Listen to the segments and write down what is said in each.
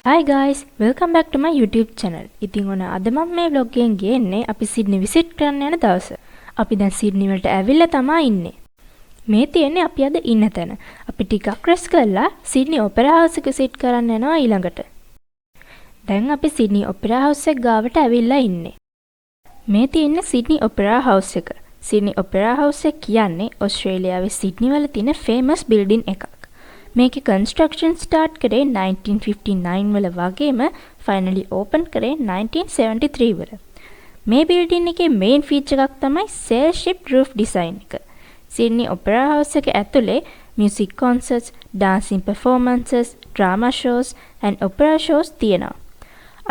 Hi guys, welcome back to my YouTube channel. ඉතින් ඔන්න අද මම මේ vlog එකෙන් ගේන්නේ අපි සිඩ්නි විසිට් කරන්න යන දවස. අපි දැන් සිඩ්නි වලට ඇවිල්ලා තමයි ඉන්නේ. මේ තියෙන්නේ අපි අද ඉන්න තැන. අපි ටිකක් රෙස් කරලා සිඩ්නි ඔපෙරා හවුස් එක විසිට් කරන්න යනවා ඊළඟට. දැන් අපි සිඩ්නි ඔපෙරා හවුස් එක ගාවට ඇවිල්ලා ඉන්නේ. මේ තියෙන්නේ සිඩ්නි ඔපෙරා හවුස් එක. සිඩ්නි ඔපෙරා හවුස් එක කියන්නේ ඕස්ට්‍රේලියාවේ සිඩ්නි වල තියෙන famous building එකක්. මේකේ construction start කරේ 1959 වල වගේම finally open කරේ 1973 වල. මේ building එකේ main feature එකක් තමයි sail ship roof design එක. Sydney Opera House එක ඇතුලේ music concerts, dancing performances, drama shows and opera shows තියෙනවා.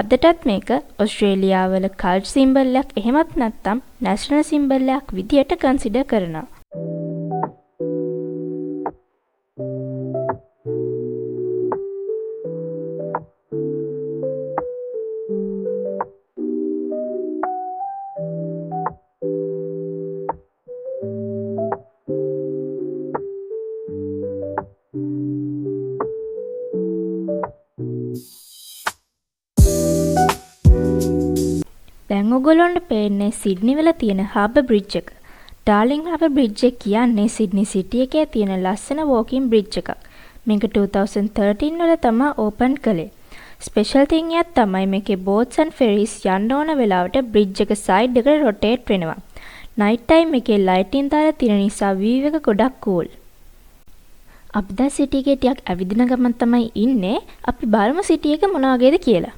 අදටත් මේක ඕස්ට්‍රේලියාවල cult symbol එකක් එහෙමත් නැත්නම් national symbol එකක් විදියට consider කරනවා. දැන් ඔයගොල්ලන්ට පේන්නේ සිඩ්නි වල තියෙන හාබර් බ්‍රිජ් එක. ඩාර්ලින් හාබර් බ්‍රිජ් එක කියන්නේ සිඩ්නි සිටි එකේ තියෙන ලස්සන වෝකින් බ්‍රිජ් එකක්. මේක 2013 වල තමයි ඕපන් කළේ. ස්පෙෂල් තින් එකක් තමයි මේකේ boats and ferries යන්න ඕන වෙලාවට බ්‍රිජ් එක සයිඩ් එකට රොටේට් වෙනවා. නයිට් ටයිම් එකේ ලයිටින් දාලා තියෙන නිසා view එක ගොඩක් cool. අපි දැන් සිටි එකේ ටිකක් ඇවිදින ගමන් තමයි ඉන්නේ. අපි බලමු සිටි එක මොන වගේද කියලා.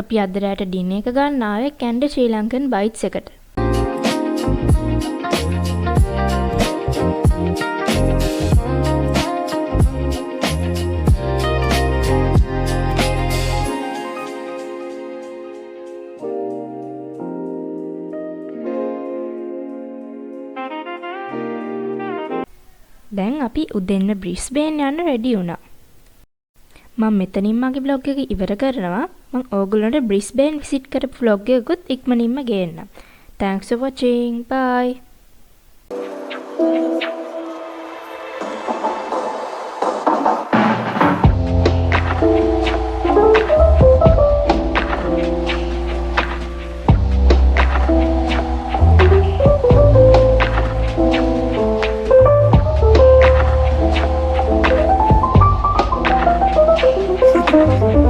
අපි අද රැට ඩිනර් එක ගන්න ආවේ කැන්ඩි ශ්‍රී ලංකන් බයිට්ස් එකට. දැන් අපි උදෙන්ම බ්‍රිස්බේන් යන්න රෙඩි වුණා. මම මෙතනින් මගේ vlog එක ඉවර කරනවා. මම ඕගොල්ලන්ට බ්‍රිස්බේන් විසිට් කරපු vlog එකකුත් ඉක්මනින්ම ගේන්නම්. Thanks for watching. Bye. Thank you.